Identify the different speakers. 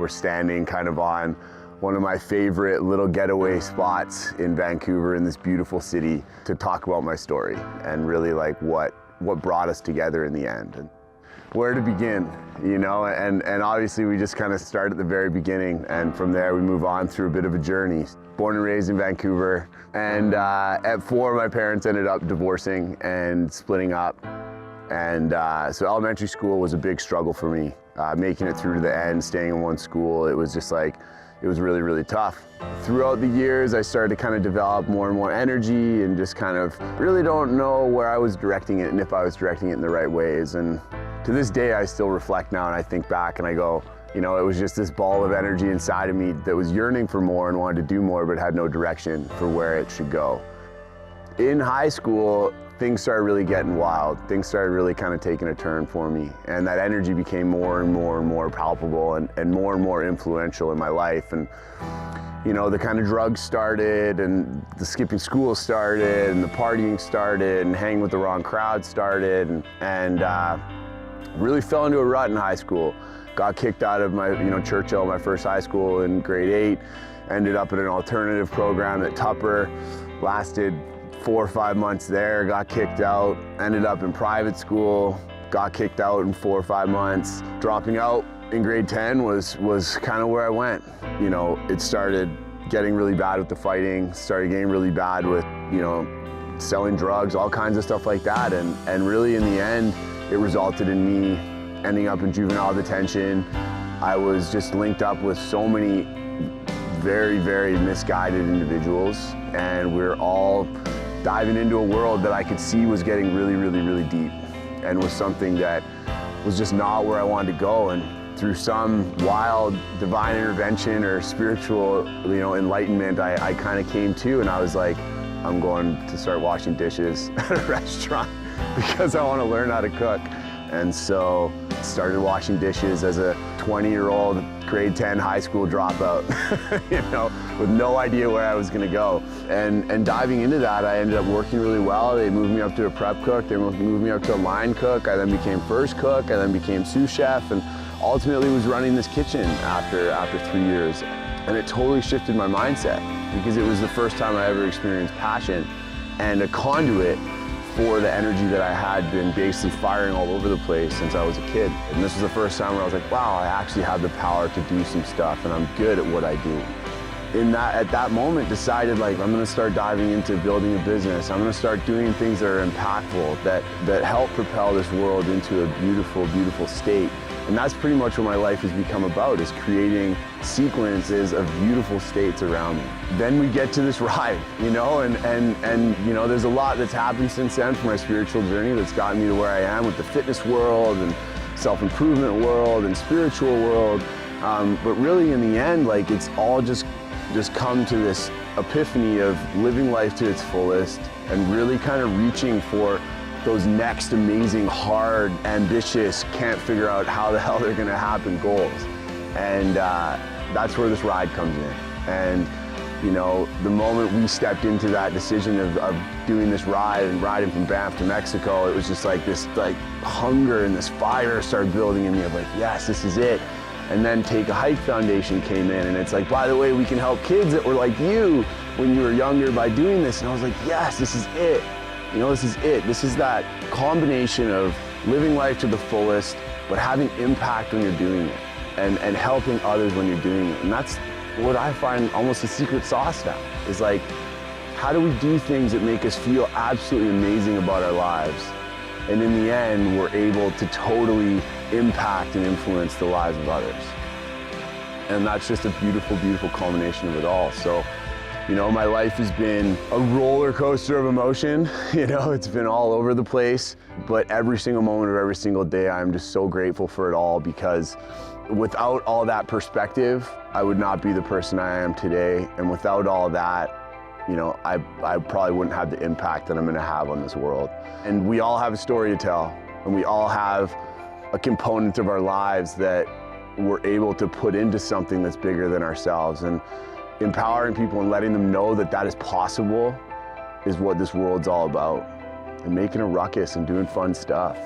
Speaker 1: We're standing kind of on one of my favorite little getaway spots in Vancouver, in this beautiful city, to talk about my story and really like what brought us together in the end. And where to begin, you know, and obviously we just kind of start at the very beginning, and from there we move on through a bit of a journey. Born and raised in Vancouver, and at 4 my parents ended up divorcing and splitting up, and so elementary school was a big struggle for me. Making it through to the end, staying in one school, it was just like, it was really, really tough. Throughout the years, I started to kind of develop more and more energy and just kind of really don't know where I was directing it and if I was directing it in the right ways. And to this day, I still reflect now and I think back and I go, you know, it was just this ball of energy inside of me that was yearning for more and wanted to do more, but had no direction for where it should go. In high school, things started really getting wild. Things started really kind of taking a turn for me. And that energy became more and more and more palpable and more influential in my life. And, you know, the kind of drugs started, and the skipping school started, and the partying started, and hanging with the wrong crowd started, and really fell into a rut in high school. Got kicked out of my, Churchill, my first high school in grade 8. Ended up at an alternative program at Tupper. Lasted 4 or 5 months there, got kicked out, ended up in private school, got kicked out in 4 or 5 months. Dropping out in grade 10 was kind of where I went. You know, it started getting really bad with the fighting, started getting really bad with, selling drugs, all kinds of stuff like that. And really in the end, it resulted in me ending up in juvenile detention. I was just linked up with so many very, very misguided individuals, and we're all diving into a world that I could see was getting really, really, really deep, and was something that was just not where I wanted to go. And through some wild divine intervention or spiritual, enlightenment, I kind of came to, and I was like, I'm going to start washing dishes at a restaurant because I want to learn how to cook. And so started washing dishes as a 20-year-old grade 10 high school dropout, with no idea where I was going to go. And diving into that, I ended up working really well. They moved me up to a prep cook. They moved me up to a line cook. I then became first cook. I then became sous chef, and ultimately was running this kitchen after 3 years. And it totally shifted my mindset, because it was the first time I ever experienced passion and a conduit for the energy that I had been basically firing all over the place since I was a kid. And this was the first time where I was like, wow, I actually have the power to do some stuff, and I'm good at what I do. At that moment, decided like, I'm gonna start diving into building a business. I'm gonna start doing things that are impactful, that help propel this world into a beautiful, beautiful state. And that's pretty much what my life has become about, is creating sequences of beautiful states around me. Then we get to this ride, and there's a lot that's happened since then for my spiritual journey that's gotten me to where I am with the fitness world and self-improvement world and spiritual world. But really in the end, like, it's all just come to this epiphany of living life to its fullest and really kind of reaching for those next amazing, hard, ambitious, can't figure out how the hell they're gonna happen goals. And that's where this ride comes in. And the moment we stepped into that decision of doing this ride and riding from Banff to Mexico, it was just like this hunger and this fire started building in me of like, yes, this is it. And then Take a Hike Foundation came in, and it's like, by the way, we can help kids that were like you when you were younger by doing this. And I was like, yes, this is it. This is it. This is that combination of living life to the fullest, but having impact when you're doing it, and helping others when you're doing it. And that's what I find almost the secret sauce now, is like, how do we do things that make us feel absolutely amazing about our lives? And in the end, we're able to totally impact and influence the lives of others. And that's just a beautiful, beautiful culmination of it all. So, my life has been a roller coaster of emotion. It's been all over the place, but every single moment of every single day, I'm just so grateful for it all, because without all that perspective, I would not be the person I am today. And without all that, I probably wouldn't have the impact that I'm gonna have on this world. And we all have a story to tell, and we all have a component of our lives that we're able to put into something that's bigger than ourselves. And empowering people and letting them know that that is possible is what this world's all about. And making a ruckus and doing fun stuff.